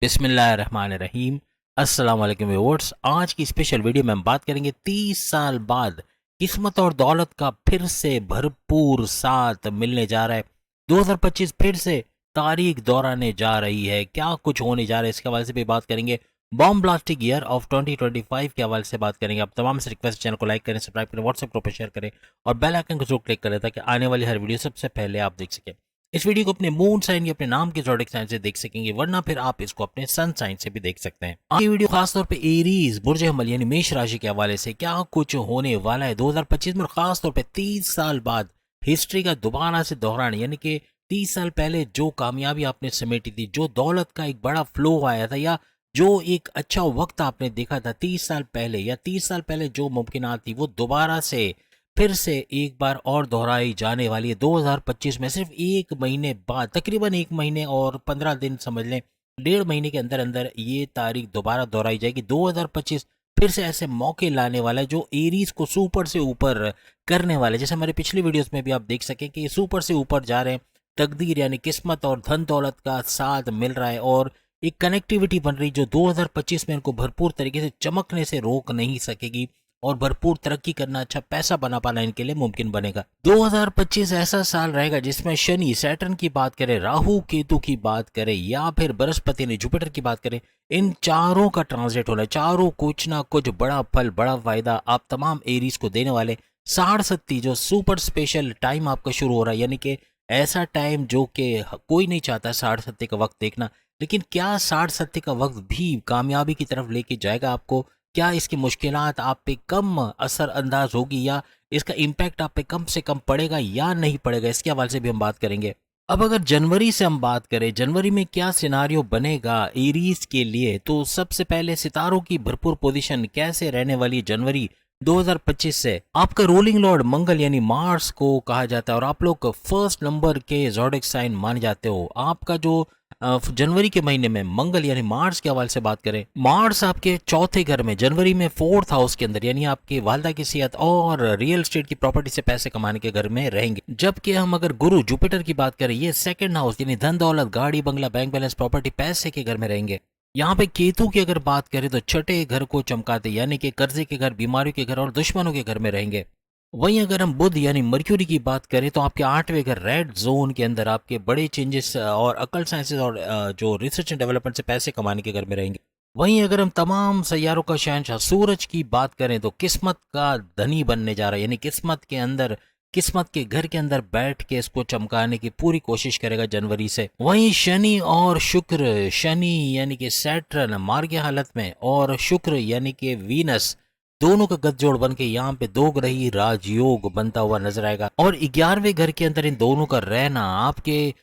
बिस्मिल्लाहिर्रहमानिर्रहीम। अस्सलाम वालेकुम व्यूअर्स। आज की स्पेशल वीडियो में हम बात करेंगे 30 साल बाद किस्मत और दौलत का फिर से भरपूर साथ मिलने जा रहा है। 2025 फिर से तारीख दोहराने जा रही है। क्या कुछ होने जा रहा है इसके हवाले से भी बात करेंगे। बॉम्ब ब्लास्टिंग ईयर ऑफ 2025 के हवाले से बात करेंगे। आप तमाम से रिक्वेस्ट, चैनल को लाइक करें, सब्सक्राइब करें, व्हाट्सएप ग्रुप पर शेयर करें और बेल आइकन को जरूर क्लिक करें ताकि आने वाली हर वीडियो सबसे पहले आप देख सकें। इस वीडियो को अपने मून साइन या अपने नाम के ज़ोडिएक साइन से देख सकेंगे, वरना फिर आप इसको अपने सन साइन से भी देख सकते हैं। ये वीडियो खासतौर पे एरीज बुर्ज हमल यानी मेष राशि के हवाले से क्या कुछ होने वाला है 2025 में, और खासतौर पे 30 साल बाद हिस्ट्री का दोबारा से दोहरान, यानी कि 30 साल पहले जो कामयाबी आपने समेटी थी, जो दौलत का एक बड़ा फ्लो आया था, या जो एक अच्छा वक्त आपने देखा था 30 साल पहले, या 30 साल पहले जो मुमकिनात थी वो दोबारा से फिर से एक बार और दोहराई जाने वाली है 2025 में। सिर्फ एक महीने बाद, तकरीबन एक महीने और 15 दिन समझ लें, 1.5 महीने के अंदर अंदर ये तारीख दोबारा दोहराई जाएगी। 2025 फिर से ऐसे मौके लाने वाला है जो एरीज को सुपर से ऊपर करने वाले, जैसे हमारे पिछली वीडियोस में भी आप देख सकें कि ये सुपर से ऊपर जा रहे हैं। तकदीर यानी किस्मत और धन दौलत का साथ मिल रहा है और एक कनेक्टिविटी बन रही जो 2025 में इनको भरपूर तरीके से चमकने से रोक नहीं सकेगी और भरपूर तरक्की करना, अच्छा पैसा बना पाना इनके लिए मुमकिन बनेगा। 2025 ऐसा साल रहेगा जिसमें शनि सैटर्न की बात करें, राहु केतु की बात करें, या फिर बृहस्पति ने जुपिटर की बात करें, इन चारों का ट्रांसलेट होना है। चारों कुछ ना कुछ बड़ा फल, बड़ा फायदा आप तमाम एरीज को देने वाले। 60 जो सुपर स्पेशल टाइम आपका शुरू हो रहा है, यानी कि ऐसा टाइम जो कि कोई नहीं चाहता 60 का वक्त देखना, लेकिन क्या 60 का वक्त भी कामयाबी की तरफ लेके जाएगा आपको? क्या इसकी मुश्किलात आप पे कम असर अंदाज होगी, या इसका इम्पैक्ट आप पे कम से कम पड़ेगा या नहीं पड़ेगा, इसके हवाले से भी हम बात करेंगे। अब अगर जनवरी से हम बात करें, जनवरी में क्या सिनारियो बनेगा एरीज के लिए, तो सबसे पहले सितारों की भरपूर पोजीशन कैसे रहने वाली जनवरी 2025 से। आपका रूलिंग लॉर्ड मंगल यानी मार्स को कहा जाता है और आप लोग फर्स्ट नंबर के ज़ोडिएक साइन माने जाते हो। आपका जो जनवरी के महीने में मंगल यानी मार्स के हवाले से बात करें, मार्स आपके चौथे घर में जनवरी में 4th हाउस के अंदर, यानी आपके वालदा की सेहत और रियल एस्टेट की प्रॉपर्टी से पैसे कमाने के घर में रहेंगे। जबकि हम अगर गुरु जुपिटर की बात करें, ये सेकंड हाउस यानी धन दौलत, गाड़ी बंगला, बैंक बैलेंस, प्रॉपर्टी, पैसे के घर में रहेंगे। यहाँ पे केतु की अगर बात करें तो छठे घर को चमकाते, यानी कि कर्जे के घर, बीमारियों के घर और दुश्मनों के घर में रहेंगे। वहीं अगर हम बुध यानी मर्क्यूरी की बात करें तो आपके 8वें घर रेड जोन के अंदर आपके बड़े चेंजेस और अकल साइंसेस और जो रिसर्च एंड डेवलपमेंट से पैसे कमाने के घर में रहेंगे। वहीं अगर हम तमाम सैयारों का शहंशाह सूरज की बात करें तो किस्मत का धनी बनने जा रहा है, यानी किस्मत के अंदर, किस्मत के घर के अंदर बैठ के इसको चमकाने की पूरी कोशिश करेगा जनवरी से। वहीं शनि और शुक्र, शनि यानी कि सैटर्न मार्ग हालत में और शुक्र यानी कि वीनस, दोनों का गठजोड़ बन के यहाँ पे दो ग्रही राजयोग बनता हुआ नजर आएगा। और 11वें घर के अंदर इन दोनों का रहना, आपके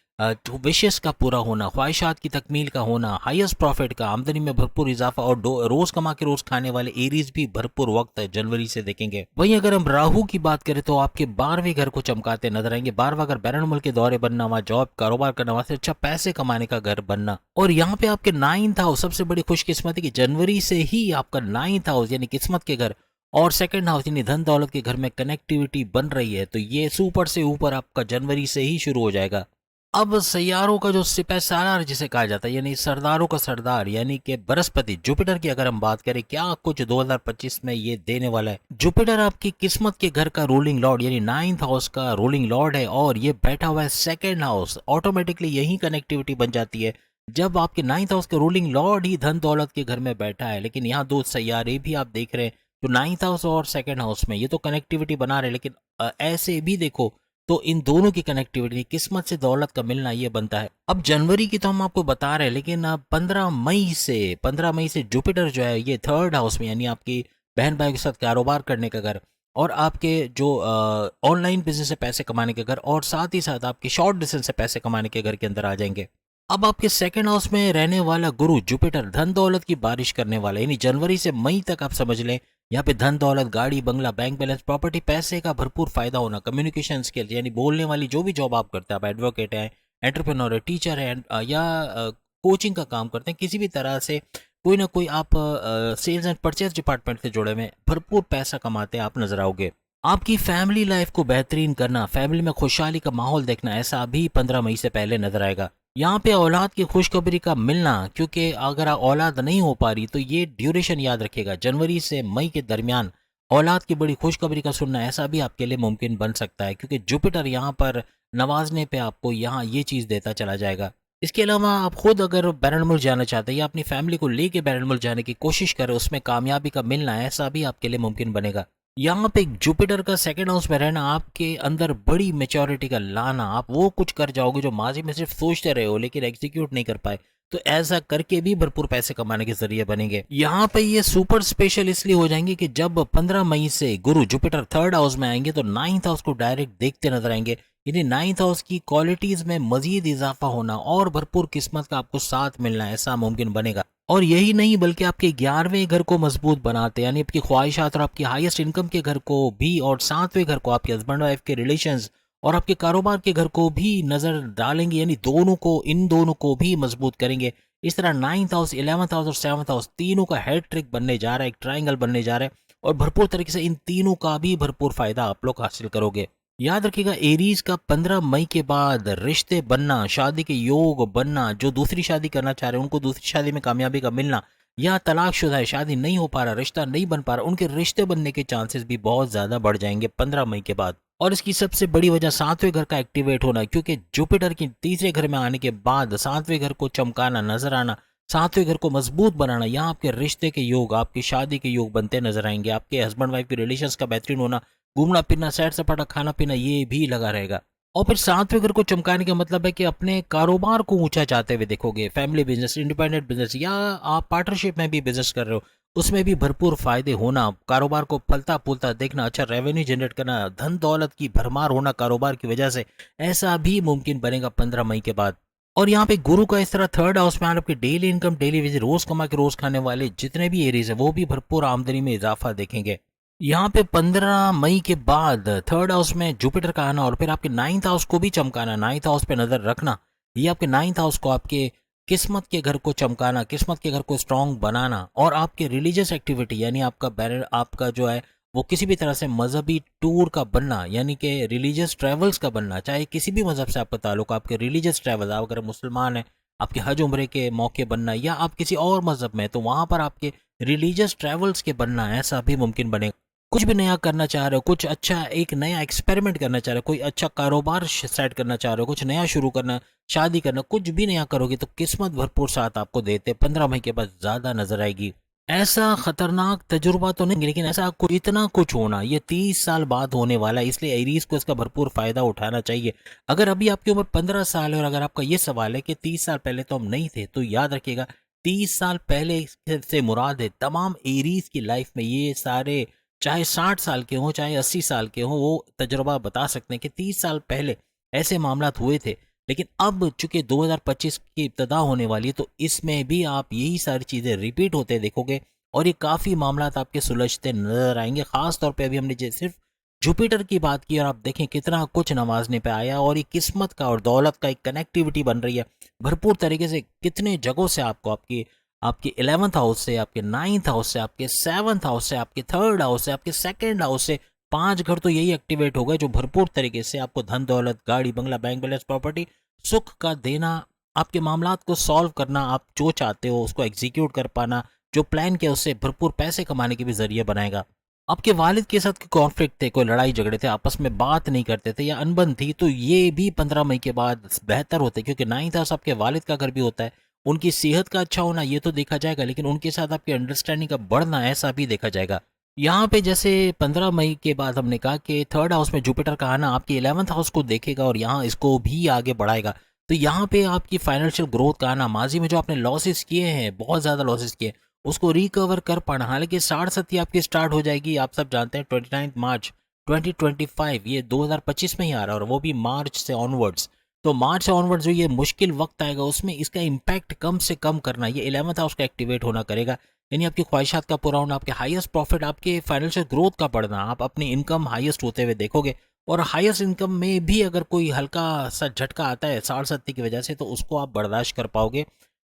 विशेष का पूरा होना, ख्वाहिशात की तकमील का होना, हाईएस्ट प्रॉफिट का, आमदनी में भरपूर इजाफा और रोज कमा के रोज खाने वाले एरीज भी भरपूर वक्त जनवरी से देखेंगे। वहीं अगर हम राहु की बात करें तो आपके 12वें घर को चमकाते नजर आएंगे। 12वां घर बैरून मुल्क के दौरे बनना, वहाँ जॉब कारोबार करना, वहां से अच्छा पैसे कमाने का घर बनना। और यहाँ पे आपके 9th हाउस, सबसे बड़ी खुशकिस्मती की जनवरी से ही आपका 9th हाउस यानी किस्मत के घर और सेकंड हाउस यानी धन दौलत के घर में कनेक्टिविटी बन रही है, तो ये सुपर से ऊपर आपका जनवरी से ही शुरू हो जाएगा। अब सैयारों का जो सिपह सालार जिसे कहा जाता है, यानी सरदारों का सरदार, यानी कि बृहस्पति जुपिटर की अगर हम बात करें, क्या कुछ 2025 में ये देने वाला है। जुपिटर आपकी किस्मत के घर का रूलिंग लॉर्ड यानी 9th हाउस का रूलिंग लॉर्ड है और ये बैठा हुआ है सेकंड हाउस। ऑटोमेटिकली यही कनेक्टिविटी बन जाती है जब आपके 9th हाउस के रूलिंग लॉर्ड ही धन दौलत के घर में बैठा है। लेकिन यहाँ दो सैयारे भी आप देख रहे हैं, तो 9th हाउस और सेकंड हाउस में ये तो कनेक्टिविटी बना रहे, लेकिन ऐसे भी देखो तो इन दोनों की कनेक्टिविटी, किस्मत से दौलत का मिलना, ये बनता है। अब जनवरी की तो हम आपको बता रहे हैं, लेकिन 15 मई से जुपिटर जो है ये 3rd हाउस में, यानी आपकी बहन भाई के साथ कारोबार करने का घर और आपके जो ऑनलाइन बिजनेस से पैसे कमाने के घर और साथ ही साथ आपके शॉर्ट डिस्टेंस से पैसे कमाने के घर के अंदर आ जाएंगे। अब आपके सेकंड हाउस में रहने वाला गुरु जुपिटर धन दौलत की बारिश करने वाला है, यानी जनवरी से मई तक आप समझ लें यहाँ पे धन दौलत, गाड़ी बंगला, बैंक बैलेंस, प्रॉपर्टी, पैसे का भरपूर फायदा होना। कम्युनिकेशन स्किल्स यानी बोलने वाली जो भी जॉब आप करते हैं, आप एडवोकेट हैं, एंटरप्रेन्योर है, टीचर है, या कोचिंग का काम करते हैं, किसी भी तरह से कोई ना कोई आप सेल्स एंड परचेज डिपार्टमेंट से जुड़े हुए भरपूर पैसा कमाते हैं आप नजर आओगे। आपकी फैमिली लाइफ को बेहतरीन करना, फैमिली में खुशहाली का माहौल देखना, ऐसा अभी 15 मई से पहले नजर आएगा। यहाँ पे औलाद की खुशखबरी का मिलना, क्योंकि अगर औलाद नहीं हो पा रही तो ये ड्यूरेशन याद रखेगा, जनवरी से मई के दरमियान औलाद की बड़ी खुशखबरी का सुनना ऐसा भी आपके लिए मुमकिन बन सकता है, क्योंकि जुपिटर यहाँ पर नवाजने पे आपको यहाँ ये चीज़ देता चला जाएगा। इसके अलावा आप खुद अगर बैरन मुल्क जाना चाहते हैं या अपनी फैमिली को लेके बैरन मुल्क जाने की कोशिश करें, उसमें कामयाबी का मिलना ऐसा भी आपके लिए मुमकिन बनेगा। यहाँ पे जुपिटर का सेकंड हाउस में रहना आपके अंदर बड़ी मेच्योरिटी का लाना, आप वो कुछ कर जाओगे जो माजी में सिर्फ सोचते रहे हो लेकिन एग्जीक्यूट नहीं कर पाए, तो ऐसा करके भी भरपूर पैसे कमाने के जरिए बनेंगे। यहाँ पे ये सुपर स्पेशल इसलिए हो जाएंगे कि जब 15 मई से गुरु जुपिटर थर्ड हाउस में आएंगे तो नाइन्थ हाउस को डायरेक्ट देखते नजर आएंगे, यानी नाइन्थ हाउस की क्वालिटीज में मजीद इजाफा होना और भरपूर किस्मत का आपको साथ मिलना ऐसा मुमकिन बनेगा। और यही नहीं बल्कि आपके 11वें घर को मजबूत बनाते, यानी आपकी ख्वाहिशात और आपकी हाईएस्ट इनकम के घर को भी, और 7वें घर को, आपके हस्बैंड वाइफ के रिलेशंस और आपके कारोबार के घर को भी नजर डालेंगे, यानी दोनों को, इन दोनों को भी मजबूत करेंगे। इस तरह 9th हाउस, 11th हाउस और 7th हाउस तीनों का हेड ट्रिक बनने जा रहा है, एक ट्राइंगल बनने जा रहा है, और भरपूर तरीके से इन तीनों का भी भरपूर फायदा आप लोग हासिल करोगे। याद रखिएगा, एरीज का 15 मई के बाद रिश्ते बनना, शादी के योग बनना, जो दूसरी शादी करना चाह रहे हैं उनको दूसरी शादी में कामयाबी का मिलना, या तलाकशुदा है, शादी नहीं हो पा रहा, रिश्ता नहीं बन पा रहा, उनके रिश्ते बनने के चांसेस भी बहुत ज्यादा बढ़ जाएंगे 15 मई के बाद। और इसकी सबसे बड़ी वजह 7वें घर का एक्टिवेट होना, क्योंकि जुपिटर की तीसरे घर में आने के बाद 7वें घर को चमकाना, नजर आना, 7वें घर को मजबूत बनाना, यहाँ आपके रिश्ते के योग, आपकी शादी के योग बनते नजर आएंगे, आपके हस्बैंड वाइफ के रिलेशंस का बेहतरीन होना, घूमना फिरना, सैर सपाटा, खाना पीना, ये भी लगा रहेगा। और फिर 7वें घर को चमकाने का मतलब है कि अपने कारोबार को ऊंचा चाहते हुए देखोगे, फैमिली बिजनेस, इंडिपेंडेंट बिजनेस, या आप पार्टनरशिप में भी बिजनेस कर रहे हो, उसमें भी भरपूर फायदे होना, कारोबार को फलता फूलता देखना, अच्छा रेवेन्यू जनरेट करना, धन दौलत की भरमार होना कारोबार की वजह से, ऐसा भी मुमकिन बनेगा 15 मई के बाद। और यहाँ पे गुरु का इस तरह थर्ड हाउस में आने, आपकी डेली इनकम, डेली विजिट, रोज कमा के रोज खाने वाले जितने भी एरियाज है वो भी भरपूर आमदनी में इजाफा देखेंगे। यहाँ पे 15 मई के बाद थर्ड हाउस में जुपिटर का आना और फिर आपके 9th हाउस को भी चमकाना, 9th हाउस पे नजर रखना, ये आपके 9th हाउस को, आपके किस्मत के घर को चमकाना, किस्मत के घर को स्ट्रांग बनाना, और आपके रिलीजियस एक्टिविटी, यानी आपका बैरर, आपका जो है वो किसी भी तरह से मजहबी टूर का बनना, यानी कि रिलीजियस ट्रैवल्स का बनना, चाहे किसी भी मजहब से आपका ताल्लुक, आपके रिलीजियस ट्रैवल, आप अगर मुसलमान हैं, आपके हज उम्रे के मौके बनना, या आप किसी और मजहब में तो वहां पर आपके रिलीजियस ट्रैवल्स के बनना, ऐसा भी मुमकिन बनेगा। कुछ भी नया करना चाह रहे हो, कुछ अच्छा, एक नया एक्सपेरिमेंट करना चाह रहे हो, कोई अच्छा कारोबार सेट करना चाह रहे हो, कुछ नया शुरू करना, शादी करना, कुछ भी नया करोगे तो किस्मत भरपूर साथ आपको देते 15 मई के बाद ज्यादा नजर आएगी। ऐसा खतरनाक तजुर्बा तो नहीं, लेकिन ऐसा कुछ, इतना कुछ होना ये 30 साल बाद होने वाला है, इसलिए एरीज को इसका भरपूर फायदा उठाना चाहिए। अगर अभी आपकी उम्र 15 साल है और अगर आपका ये सवाल है कि 30 साल पहले तो हम नहीं थे, तो याद रखिएगा 30 साल पहले से मुराद है तमाम एरीज की लाइफ में ये सारे, चाहे 60 साल के हों चाहे 80 साल के हों, वो तजुर्बा बता सकते हैं कि 30 साल पहले ऐसे मामला हुए थे। लेकिन अब चूंकि 2025 की इब्तदा होने वाली है तो इसमें भी आप यही सारी चीज़ें रिपीट होते देखोगे और ये काफ़ी मामला आपके सुलझते नजर आएंगे। खास तौर पे अभी हमने सिर्फ जुपिटर की बात की और आप देखें कितना कुछ नवाजने पे आया, और ये किस्मत का और दौलत का एक कनेक्टिविटी बन रही है भरपूर तरीके से, कितने जगहों से आपको, आपकी आपके 11th हाउस से, आपके 9th हाउस से, आपके 7th हाउस से, आपके 3rd हाउस से, आपके 2nd हाउस से 5 घर तो यही एक्टिवेट हो गए जो भरपूर तरीके से आपको धन दौलत, गाड़ी बंगला, बैंक बैलेंस, प्रॉपर्टी, सुख का देना, आपके मामलात को सॉल्व करना, आप जो चाहते हो उसको एग्जीक्यूट कर पाना, जो प्लान किया उससे भरपूर पैसे कमाने के भी जरिए बनाएगा। आपके वालिद के साथ कॉन्फ्लिक्ट थे, कोई लड़ाई झगड़े थे, आपस में बात नहीं करते थे या अनबन थी, तो ये भी 15 मई के बाद बेहतर होते, क्योंकि 9th हाउस आपके वालिद का घर भी होता है। उनकी सेहत का अच्छा होना ये तो देखा जाएगा, लेकिन उनके साथ आपकी अंडरस्टैंडिंग का बढ़ना ऐसा भी देखा जाएगा। यहाँ पे जैसे 15 मई के बाद हमने कहा कि 3rd हाउस में जुपिटर का आना आपके 11th हाउस को देखेगा और यहाँ इसको भी आगे बढ़ाएगा, तो यहाँ पे आपकी फाइनेंशियल ग्रोथ का आना, माजी में जो आपने लॉसेस किए हैं, बहुत ज़्यादा लॉसेस किए, उसको रिकवर कर पाना, हालांकि 60 आपकी स्टार्ट हो जाएगी, आप सब जानते हैं 29 मार्च 2025, ये 2025 में ही आ रहा है, और वो भी मार्च से ऑनवर्ड्स। तो मार्च से ऑनवर्ड्स जो ये मुश्किल वक्त आएगा उसमें इसका इम्पैक्ट कम से कम करना, ये 11th हाउस का एक्टिवेट होना करेगा, यानी आपकी ख्वाहिशात का पूरा होना, आपके हाईएस्ट प्रॉफिट, आपके फाइनेंशियल ग्रोथ का बढ़ना, आप अपनी इनकम हाईएस्ट होते हुए देखोगे। और हाईएस्ट इनकम में भी अगर कोई हल्का सा झटका आता है 60-70 की वजह से, तो उसको आप बर्दाश्त कर पाओगे।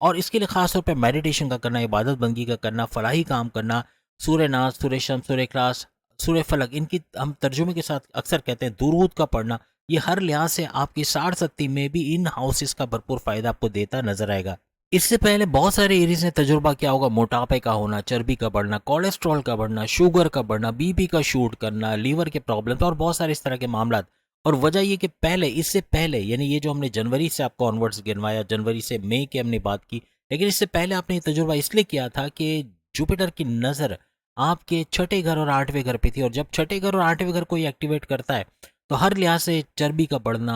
और इसके लिए खास तौर पे मेडिटेशन का करना, इबादत बंदगी का करना, फलाही काम करना, सूर्य नाज, सूर्य शम्स, सूर्य क्लास, सूर्य फलक, इनकी हम तर्जुमे के साथ अक्सर कहते हैं दुरूद का पढ़ना, ये हर लिहाज से आपकी 60-70 में भी इन हाउसेस का भरपूर फायदा आपको देता नजर आएगा। इससे पहले बहुत सारे एरियाज में तजुर्बा क्या होगा, मोटापे का होना, चर्बी का बढ़ना, कोलेस्ट्रॉल का बढ़ना, शुगर का बढ़ना, बीपी का शूट करना, लीवर के प्रॉब्लम और बहुत सारे इस तरह के मामला। और वजह ये कि पहले, इससे पहले यानी ये जो हमने जनवरी से आपको ऑनवर्ड्स गिनवाया, जनवरी से मई की हमने बात की, लेकिन इससे पहले आपने ये तजुर्बा इसलिए किया था कि जुपिटर की नज़र आपके छठे घर और आठवें घर पे थी। और जब छठे घर और आठवें घर कोई एक्टिवेट करता है तो हर लिहाज से चर्बी का बढ़ना,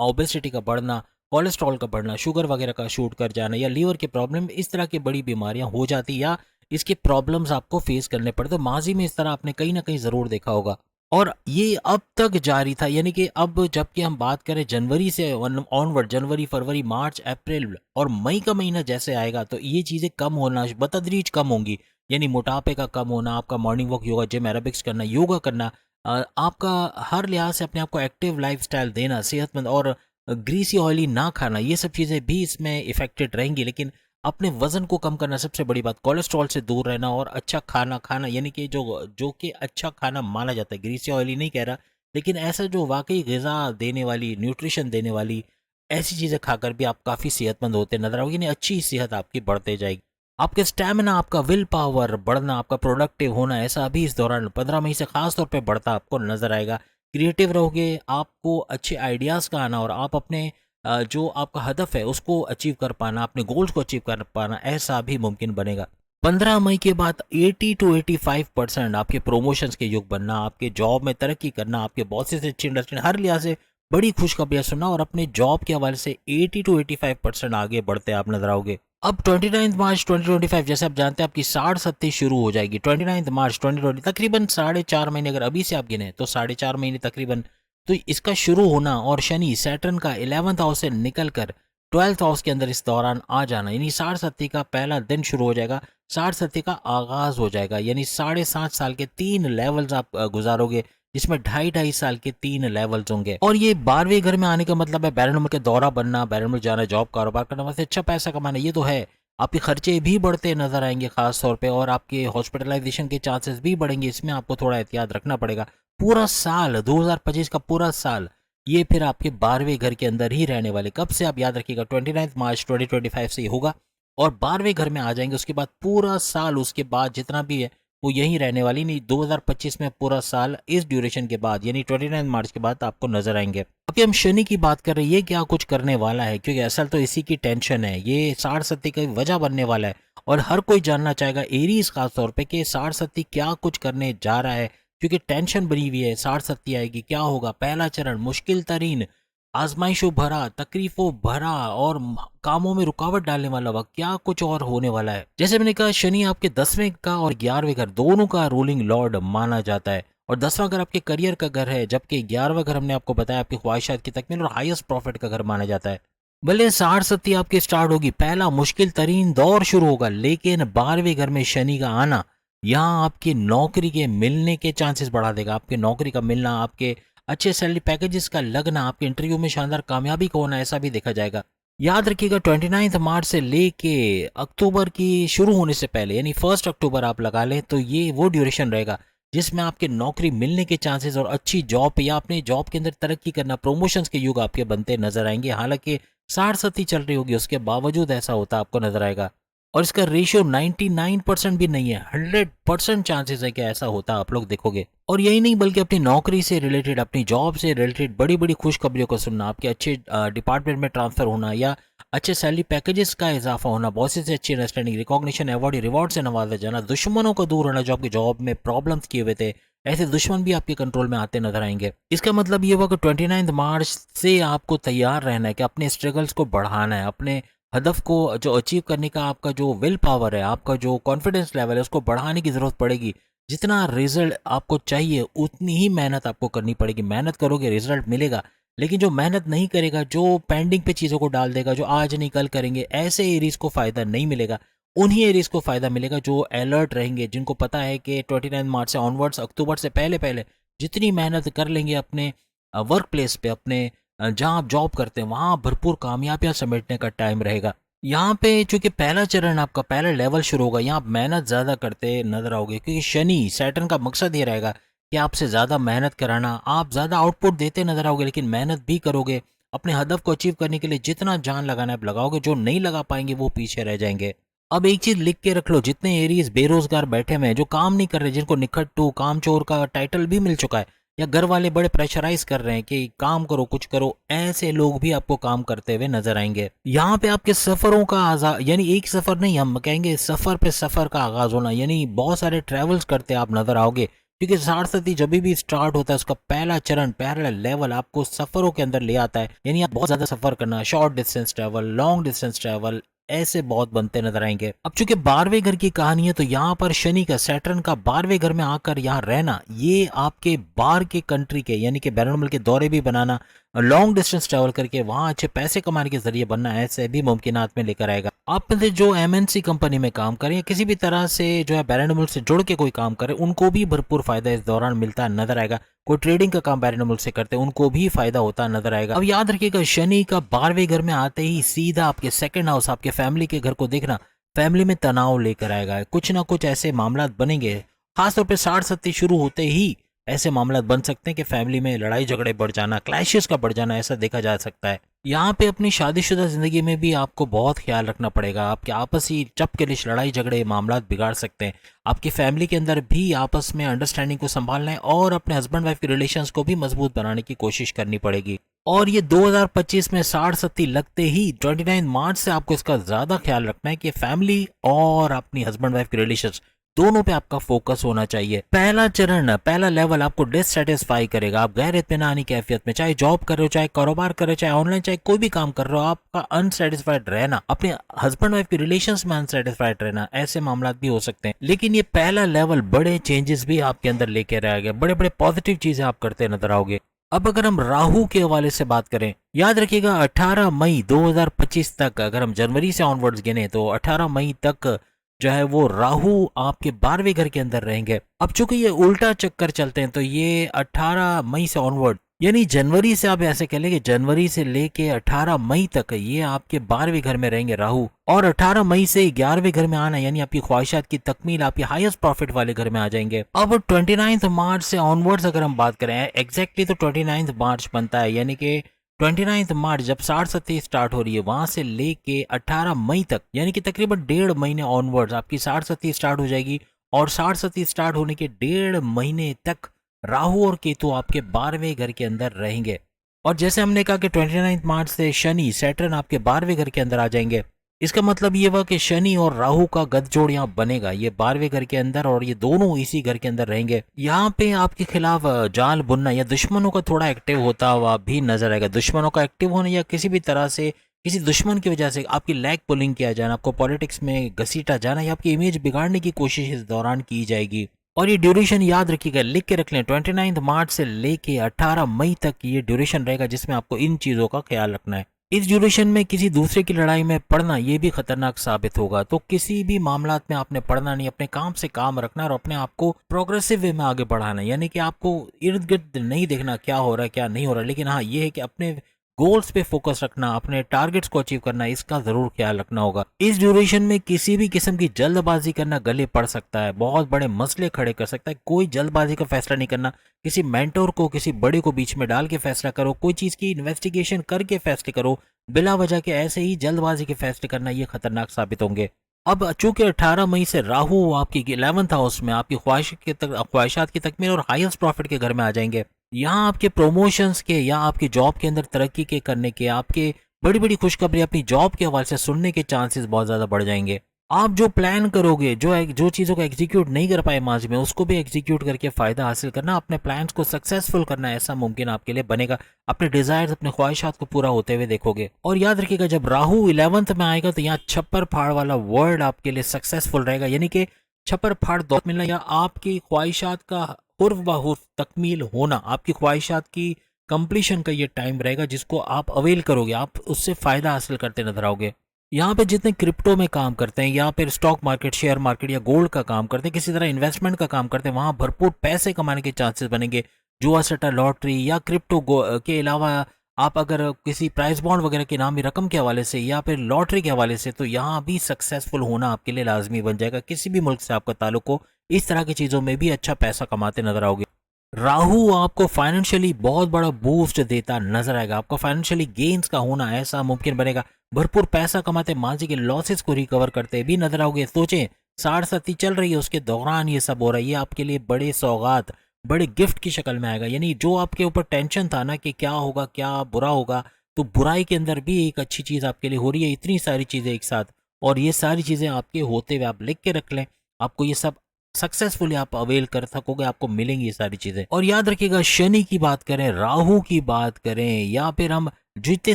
ओबेसिटी का बढ़ना, कोलेस्ट्रॉल का बढ़ना, शुगर वगैरह का शूट कर जाना या लीवर के प्रॉब्लम, इस तरह की बड़ी बीमारियां हो जाती या इसके प्रॉब्लम्स आपको फेस करने पड़ते। तो माजी में इस तरह आपने कहीं ना कहीं ज़रूर देखा होगा और ये अब तक जारी था। यानी कि अब जबकि हम बात करें जनवरी से ऑनवर्ड, जनवरी, फरवरी, मार्च, अप्रैल और मई का महीना जैसे आएगा तो ये चीज़ें कम होना बतदरीज कम होंगी। यानी मोटापे का कम होना, आपका morning walk, yoga, gym, aerobics करना, योगा करना, आपका हर लिहाज से अपने आप को एक्टिव लाइफस्टाइल देना, सेहतमंद और ग्रीसी ऑयली ना खाना, ये सब चीज़ें भी इसमें इफेक्टेड रहेंगी। लेकिन अपने वजन को कम करना सबसे बड़ी बात, कोलेस्ट्रॉल से दूर रहना और अच्छा खाना खाना, यानी कि जो जो कि अच्छा खाना माना जाता है, ग्रीसी ऑयली नहीं कह रहा, लेकिन ऐसा जो वाकई ग़िज़ा देने वाली, न्यूट्रिशन देने वाली ऐसी चीज़ें खाकर भी आप काफ़ी सेहतमंद होते नजर आओगे। यानी अच्छी सेहत आपकी बढ़ते जाएगी। आपके स्टैमिना, आपका विल पावर बढ़ना, आपका प्रोडक्टिव होना, ऐसा अभी इस दौरान 15 मई से खास तौर पे बढ़ता आपको नजर आएगा। क्रिएटिव रहोगे, आपको अच्छे आइडियाज़ का आना और आप अपने जो आपका हदफ है उसको अचीव कर पाना, अपने गोल्स को अचीव कर पाना, ऐसा भी मुमकिन बनेगा। 15 मई के बाद 80 to 85% आपके प्रमोशंस के युग बनना, आपके जॉब में तरक्की करना, आपके बॉसेस से अच्छी अंडरस्टैंडिंग, हर लिहाज से बड़ी खुशखबरियां सुनना और अपने जॉब के हवाले से 80 to 85% आगे बढ़ते आप नजर आओगे। अब 29 मार्च 2025 जैसे आप जानते हैं आपकी 60-70 शुरू हो जाएगी। 29 मार्च 2020 तकरीबन 4.5 महीने, अगर अभी से आप गिने तो 4.5 महीने तकरीबन, तो इसका शुरू होना और शनि सैटर्न का 11th हाउस से निकल कर 12th हाउस के अंदर इस दौरान आ जाना, यानी 60-70 का पहला दिन शुरू हो जाएगा, 60-70 का आगाज हो जाएगा। यानी 7.5 साल के 3 लेवल्स आप गुजारोगे, जिसमें 2.5 साल के 3 लेवल्स होंगे। और ये 12वें घर में आने का मतलब है बैरन के दौरा बनना, बैरन जाना, जॉब कारोबार करना, वैसे अच्छा पैसा कमाना, ये तो है। आपके खर्चे भी बढ़ते नजर आएंगे खास तौर पे और आपके हॉस्पिटलाइजेशन के चांसेस भी बढ़ेंगे। इसमें आपको थोड़ा एहतियात रखना पड़ेगा। पूरा साल 2025 का पूरा साल ये फिर आपके 12वें घर के अंदर ही रहने वाले, कब से आप याद रखिएगा, 29 मार्च 2025 से ही होगा और 12वें घर में आ जाएंगे। उसके बाद पूरा साल, उसके बाद जितना भी है वो यहीं रहने वाली नहीं। 2025 में पूरा साल इस ड्यूरेशन के बाद यानी 29 मार्च के बाद आपको नजर आएंगे। अभी हम शनि की बात कर रहे हैं, ये क्या कुछ करने वाला है, क्योंकि असल तो इसी की टेंशन है। ये 60-70 की वजह बनने वाला है और हर कोई जानना चाहेगा, एरीज खास तौर पे, कि 60-70 क्या कुछ करने जा रहा है, क्योंकि टेंशन बनी हुई है। 60-70 आएगी, क्या होगा, पहला चरण मुश्किल तरीन, आजमाइशों भरा, तकलीफों भरा और कामों में रुकावट डालने वाला वक्त, क्या कुछ और होने वाला है। जैसे मैंने कहा, शनि आपके 10वें का और 11वें घर दोनों का रूलिंग लॉर्ड माना जाता है और 10वां घर आपके करियर का घर है, जबकि 11वां घर हमने आपको बताया आपकी ख्वाहिशात की तकमील और हाईएस्ट प्रॉफिट का घर माना जाता है। भले 60-70 आपकी स्टार्ट होगी, पहला मुश्किल तरीन दौर शुरू होगा, लेकिन 12वें घर में शनि का आना यहाँ आपकी नौकरी के मिलने के चांसेस बढ़ा देगा। आपके नौकरी का मिलना, आपके अच्छे सैलरी पैकेजेस का लगना, आपके इंटरव्यू में शानदार कामयाबी का होना, ऐसा भी देखा जाएगा। याद रखिएगा 29 मार्च से लेके अक्टूबर की शुरू होने से पहले यानी 1 अक्टूबर आप लगा लें तो ये वो ड्यूरेशन रहेगा जिसमें आपके नौकरी मिलने के चांसेस और अच्छी जॉब या अपने जॉब के अंदर तरक्की करना, प्रमोशंस के युग आपके बनते नजर आएंगे। हालांकि 60-70 चल रही होगी, उसके बावजूद ऐसा होता आपको नजर आएगा और इसका रेशियो 99% भी नहीं है, 100% चांसेस है कि ऐसा होता आप लोग देखोगे। और यही नहीं बल्कि अपनी नौकरी से रिलेटेड, अपनी जॉब से रिलेटेड बड़ी बड़ी खुशखबरियों को सुनना, आपके अच्छे डिपार्टमेंट में ट्रांसफर होना या अच्छे सैलरी पैकेजेस का इजाफा होना, बॉसेस से अच्छी अंडरस्टैंडिंग, रिकॉग्निशन, अवार्ड, रिवॉर्ड से नवाजा जाना, दुश्मनों को दूर होना जो आपकी जॉब में प्रॉब्लम्स किए हुए थे, ऐसे दुश्मन भी आपके कंट्रोल में आते नजर आएंगे। इसका मतलब ये हुआ कि 29 मार्च से आपको तैयार रहना है कि अपने स्ट्रगल्स को बढ़ाना है, अपने हदफ को जो अचीव करने का आपका जो विल पावर है, आपका जो कॉन्फिडेंस लेवल है, उसको बढ़ाने की ज़रूरत पड़ेगी। जितना रिजल्ट आपको चाहिए उतनी ही मेहनत आपको करनी पड़ेगी। मेहनत करोगे रिजल्ट मिलेगा, लेकिन जो मेहनत नहीं करेगा, जो पेंडिंग पे चीज़ों को डाल देगा, जो आज नहीं कल करेंगे, ऐसे एरीज को फ़ायदा नहीं मिलेगा। उन्हीं एरीज को फ़ायदा मिलेगा जो अलर्ट रहेंगे, जिनको पता है कि 29 मार्च से ऑनवर्ड्स, अक्टूबर से पहले पहले जितनी मेहनत कर लेंगे अपने वर्क प्लेस पे, अपने जहाँ आप जॉब करते हैं वहाँ भरपूर कामयाबियाँ समेटने का टाइम रहेगा। यहाँ पे चूंकि पहला चरण आपका पहला लेवल शुरू होगा, यहाँ आप मेहनत ज़्यादा करते नजर आओगे, क्योंकि शनि सैटर्न का मकसद ये रहेगा कि आपसे ज़्यादा मेहनत कराना, आप ज़्यादा आउटपुट देते नज़र आओगे लेकिन मेहनत भी करोगे। अपने हदफ को अचीव करने के लिए जितना जान लगाना है आप लगाओगे, जो नहीं लगा पाएँगे वो पीछे रह जाएँगे। अब एक चीज़ लिख के रख लो, जितने एरीज़ बेरोज़गार बैठे हुए हैं, जो काम नहीं कर रहे, जिनको निखट्टू, कामचोर का टाइटल भी मिल चुका है या घर वाले बड़े प्रेशराइज़ कर रहे हैं कि काम करो, कुछ करो, ऐसे लोग भी आपको काम करते हुए नज़र आएँगे। यहाँ पे आपके सफ़रों का यानी एक सफ़र नहीं, हम कहेंगे सफ़र पे सफ़र का आगाज़ होना, यानी बहुत सारे ट्रैवल्स करते आप नज़र आओगे। क्योंकि सारस्वती जब भी स्टार्ट होता है उसका पहला चरण, पहला लेवल आपको सफ़रों के अंदर ले आता है। यानी आप बहुत ज़्यादा सफ़र करना, short distance travel, long distance travel, ऐसे बहुत बनते नजर आएंगे। अब चूंकि 12वें घर की कहानी है तो यहाँ पर शनि का, सैटर्न का 12वें घर में आकर यहाँ रहना, ये आपके बाहर के कंट्री के यानी कि बैनुल के दौरे भी बनाना, लॉन्ग डिस्टेंस ट्रैवल करके वहाँ अच्छे पैसे कमाने के जरिए बनना, ऐसे भी मुमकिनात में लेकर आएगा। आप में से जो एमएनसी कंपनी में काम करें या किसी भी तरह से जो है बैनुल से जुड़ के कोई काम करे, उनको भी भरपूर फायदा इस दौरान मिलता नजर आएगा। कोई ट्रेडिंग का काम बैनुल से करते हैं उनको भी फायदा होता नजर आएगा। अब याद रखिएगा, शनि का 12वें घर में आते ही सीधा आपके सेकंड हाउस, आपके फैमिली के घर को देखना, फैमिली में तनाव लेकर आएगा। कुछ ना कुछ ऐसे मामला बनेंगे, खासतौर पर 60-70 शुरू होते ही ऐसे मामला बन सकते हैं कि फैमिली में लड़ाई झगड़े बढ़ जाना, क्लैशेस का बढ़ जाना, ऐसा देखा जा सकता है। यहाँ पे अपनी शादीशुदा जिंदगी में भी आपको बहुत ख्याल रखना पड़ेगा। आपके आपसी चप के लिए लड़ाई झगड़े मामला बिगाड़ सकते हैं। आपकी फैमिली के अंदर भी आपस में अंडरस्टैंडिंग को संभालना है और अपने हस्बैंड वाइफ के रिलेशंस को भी मजबूत बनाने की कोशिश करनी पड़ेगी। और ये 2025 में 60-70 लगते ही 29 मार्च से आपको इसका ज्यादा ख्याल रखना है कि फैमिली और अपनी हस्बैंड वाइफ के रिलेशंस दोनों पे आपका फोकस होना चाहिए। पहला चरण, पहला लेवल आपको डिससेटिस्फाई करेगा। आप गैर इत्मीनानी कैफियत में, चाहे जॉब कर रहे हो, चाहे कारोबार कर रहे हो, चाहे ऑनलाइन, चाहे कोई भी काम कर रहे हो, आपका अनसेटिस्फाइड रहना, अपने हस्बैंड वाइफ के रिलेशंस में अनसेटिस्फाइड रहना, ऐसे मामला भी हो सकते हैं। लेकिन ये पहला लेवल बड़े चेंजेस भी आपके अंदर लेकर आएगा, बड़े बड़े पॉजिटिव चीजें आप करते नजर आओगे। अब अगर हम राहु के हवाले से बात करें, याद रखिएगा 18 मई 2025 तक, अगर हम जनवरी से ऑनवर्ड्स गिने तो 18 मई तक जो है वो राहु आपके 12वें घर के अंदर रहेंगे। अब चूंकि ये उल्टा चक्कर चलते हैं तो ये 18 मई से ऑनवर्ड, यानी जनवरी से, आप ऐसे कह लेंगे जनवरी से लेके 18 मई तक ये आपके 12वें घर में रहेंगे राहु। और 18 मई से 11वें घर में आना, यानी आपकी ख्वाहिशात की तकमील, आपकी हाईएस्ट प्रॉफिट वाले घर में आ जाएंगे। अब 29 मार्च से ऑनवर्ड्स अगर हम बात करें, एग्जैक्टली तो 29 मार्च बनता है, यानी कि 29 मार्च जब 60-70 स्टार्ट हो रही है, वहां से लेके 18 मई तक, यानी कि तकरीबन 1.5 महीने ऑनवर्ड्स आपकी 60-70 स्टार्ट हो जाएगी। और 60-70 स्टार्ट होने के 1.5 महीने तक राहु और केतु आपके 12वें घर के अंदर रहेंगे। और जैसे हमने कहा कि 29 मार्च से शनि, सैटर्न आपके 12वें घर के अंदर आ जाएंगे। इसका मतलब ये हुआ कि शनि और राहु का गठजोड़ यहाँ बनेगा, ये 12वें घर के अंदर, और ये दोनों इसी घर के अंदर रहेंगे। यहाँ पे आपके खिलाफ जाल बुनना या दुश्मनों का थोड़ा एक्टिव होता हुआ भी नजर आएगा। दुश्मनों का एक्टिव होना या किसी भी तरह से किसी दुश्मन की वजह से आपकी लैग पुलिंग किया जाना, आपको पॉलिटिक्स में घसीटा जाना या आपकी इमेज बिगाड़ने की कोशिश इस दौरान की जाएगी। और ये ड्यूरेशन याद रखिएगा, लिख के रख लें, 29 मार्च से लेके 18 मई तक ये ड्यूरेशन रहेगा जिसमें आपको इन चीजों का ख्याल रखना है। इस ड्यूरेशन में किसी दूसरे की लड़ाई में पड़ना ये भी खतरनाक साबित होगा, तो किसी भी मामलात में आपने पड़ना नहीं, अपने काम से काम रखना और अपने आप को प्रोग्रेसिव वे में आगे बढ़ाना। यानी कि आपको इर्द गिर्द नहीं देखना क्या हो रहा है क्या नहीं हो रहा है, लेकिन हाँ ये है कि अपने गोल्स पे फोकस रखना, अपने टारगेट्स को अचीव करना, इसका जरूर ख्याल रखना होगा। इस ड्यूरेशन में किसी भी किस्म की जल्दबाजी करना गले पड़ सकता है, बहुत बड़े मसले खड़े कर सकता है। कोई जल्दबाजी का फैसला नहीं करना, किसी मेंटोर को, किसी बड़े को बीच में डाल के फैसला करो, कोई चीज की इन्वेस्टिगेशन करके फैसले करो, बिला वजह के ऐसे ही जल्दबाजी के फैसले करना ये खतरनाक साबित होंगे। अब चूंकि 18 मई से राहु आपकी 11th हाउस में आपकी ख्वाहिशात की तकमील और हाईएस्ट प्रॉफिट के घर में आ जाएंगे, यहाँ आपके प्रमोशंस के या आपकी जॉब के अंदर तरक्की के करने के, आपके बड़ी बड़ी खुशखबरी अपनी जॉब के हवाले से सुनने के चांसेस बहुत ज्यादा बढ़ जाएंगे। आप जो प्लान करोगे, जो चीज़ों को एग्जीक्यूट नहीं कर पाए मार्च में, उसको भी एग्जीक्यूट करके फ़ायदा हासिल करना, अपने प्लान्स को सक्सेसफुल करना, ऐसा मुमकिन आपके लिए बनेगा। अपने डिज़ायर्स, अपने ख्वाहिशात को पूरा होते हुए देखोगे। और याद रखिएगा, जब राहु 11th में आएगा तो यहाँ छप्पर फाड़ वाला वर्ड आपके लिए सक्सेसफुल रहेगा, यानी कि छप्पर फाड़ दौलत मिलना या आपकी ख्वाहिशात का हुर्फ बहुर्फ तकमील होना, आपकी ख्वाहिशात की कंप्लीशन का ये टाइम रहेगा जिसको आप अवेल करोगे, आप उससे फ़ायदा हासिल करते नजर आओगे। यहाँ पे जितने क्रिप्टो में काम करते हैं या फिर स्टॉक मार्केट, शेयर मार्केट या गोल्ड का काम करते हैं, किसी तरह इन्वेस्टमेंट का काम करते हैं, वहाँ भरपूर पैसे कमाने के चांसेस बनेंगे। जुआ सट्टा, लॉटरी या क्रिप्टो के अलावा आप अगर किसी प्राइस बॉन्ड वगैरह के नाम रकम के हवाले से या फिर लॉटरी के हवाले से, तो यहाँ भी सक्सेसफुल होना आपके लिए लाजमी बन जाएगा। किसी भी मुल्क से आपका ताल्लुक हो, इस तरह की चीज़ों में भी अच्छा पैसा कमाते नजर आओगे। राहु आपको फाइनेंशियली बहुत बड़ा बूस्ट देता नजर आएगा। आपका फाइनेंशियली गेन्स का होना ऐसा मुमकिन बनेगा। भरपूर पैसा कमाते, माजी के लॉसेस को रिकवर करते भी नजर आओगे। सोचें, 60 चल रही है, उसके दौरान ये सब हो रहा है। ये आपके लिए बड़े सौगात, बड़े गिफ्ट की शक्ल में आएगा। यानी जो आपके ऊपर टेंशन था ना कि क्या होगा, क्या बुरा होगा, तो बुराई के अंदर भी एक अच्छी चीज आपके लिए हो रही है। इतनी सारी चीजें एक साथ, और ये सारी चीजें आपके होते हुए आप लिख के रख लें। आपको ये सब सक्सेसफुली आप अवेल कर सकोगे, आपको मिलेंगी ये सारी चीजें। और याद रखिएगा, शनि की बात करें, राहु की बात करें, या फिर हम जितने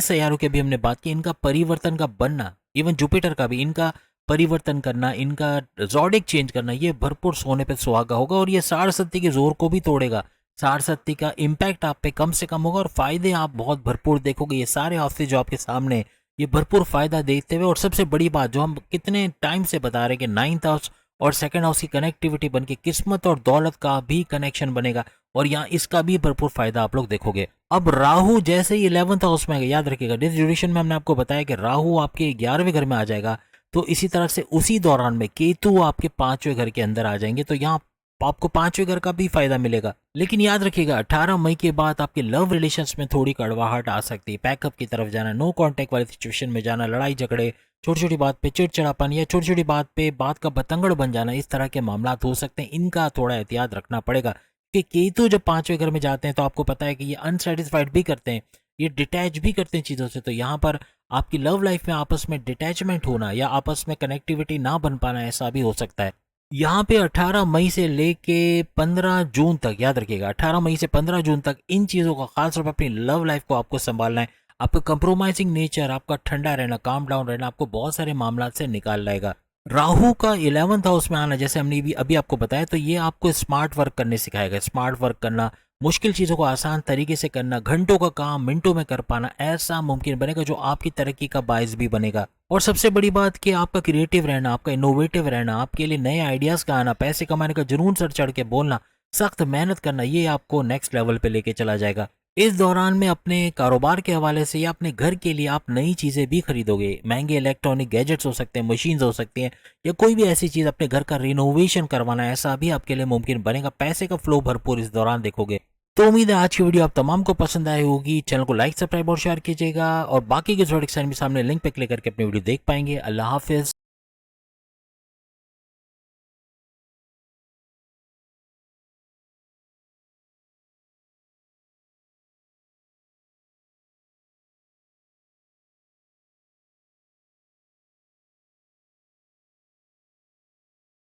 सैयारों की भी हमने बात की, इनका परिवर्तन का बनना, इवन जुपिटर का भी, इनका परिवर्तन करना, इनका जॉडिक चेंज करना, ये भरपूर सोने पे सुहागा होगा। और ये साढ़ के जोर को भी तोड़ेगा। साढ़ का इम्पैक्ट आप पे कम से कम होगा, और फायदे आप बहुत भरपूर देखोगे। ये सारे हादसे जो आपके सामने, ये भरपूर फायदा देखते हुए। और सबसे बड़ी बात जो हम कितने टाइम से बता रहे हैं कि 9th हाउस और 2nd हाउस की कनेक्टिविटी बन के किस्मत और दौलत का भी कनेक्शन बनेगा, और यहाँ इसका भी भरपूर फायदा आप लोग देखोगे। अब राहु जैसे ही 11th हाउस में आएगा, याद रखिएगा जिस ड्यूरेशन में हमने आपको बताया कि राहु आपके 11वें घर में आ जाएगा, तो इसी तरह से उसी दौरान में केतु आपके 5वें घर के अंदर आ जाएंगे। तो यहाँ आपको 5वें घर का भी फायदा मिलेगा। लेकिन याद रखिएगा, 18 मई के बाद आपके लव रिलेशंस में थोड़ी कड़वाहट आ सकती है। पैकअप की तरफ जाना, नो कांटेक्ट वाली सिचुएशन में जाना, लड़ाई झगड़े, छोटी छोटी बात पे चिड़चिड़ापन, या छोटी छोटी बात पे बात का बतंगड़ बन जाना, इस तरह के मामला हो सकते हैं। इनका थोड़ा एहतियात रखना पड़ेगा, कि केतु जब 5वें घर में जाते हैं तो आपको पता है कि ये अनसेटिस्फाइड भी करते हैं, ये डिटैच भी करते हैं चीज़ों से। तो यहाँ पर आपकी लव लाइफ में आपस में डिटैचमेंट होना, या आपस में कनेक्टिविटी ना बन पाना, ऐसा भी हो सकता है। यहाँ पे 18 मई से लेके 15 जून तक, याद रखिएगा 18 मई से 15 जून तक इन चीज़ों का खास तौर पर अपनी लव लाइफ को आपको संभालना है। आपका कंप्रोमाइजिंग नेचर, आपका ठंडा रहना, काम डाउन रहना, आपको बहुत सारे मामला से निकाल लाएगा। राहु का 11th हाउस में आना, जैसे हमने भी अभी आपको बताया, तो ये आपको स्मार्ट वर्क करने सिखाएगा। स्मार्ट वर्क करना, मुश्किल चीज़ों को आसान तरीके से करना, घंटों का काम मिनटों में कर पाना, ऐसा मुमकिन बनेगा जो आपकी तरक्की का बायस भी बनेगा। और सबसे बड़ी बात कि आपका क्रिएटिव रहना, आपका इनोवेटिव रहना, आपके लिए नए आइडियाज़ का आना, पैसे कमाने का जुनून सर चढ़ के बोलना, सख्त मेहनत करना, ये आपको नेक्स्ट लेवल पे लेके चला जाएगा। इस दौरान में अपने कारोबार के हवाले से या अपने घर के लिए आप नई चीज़ें भी खरीदोगे। महंगे इलेक्ट्रॉनिक गैजेट्स हो सकते हैं, मशीन्स हो सकती हैं, या कोई भी ऐसी चीज़ अपने घर का रिनोवेशन करवाना, ऐसा भी आपके लिए मुमकिन बनेगा। पैसे का फ्लो भरपूर इस दौरान देखोगे। तो उम्मीद है आज की वीडियो आप तमाम को पसंद आई होगी। चैनल को लाइक, सब्सक्राइब और शेयर कीजिएगा, और बाकी के जोडिक साइन भी सामने लिंक पे क्लिक करके अपनी वीडियो देख पाएंगे। अल्लाह हाफिज़।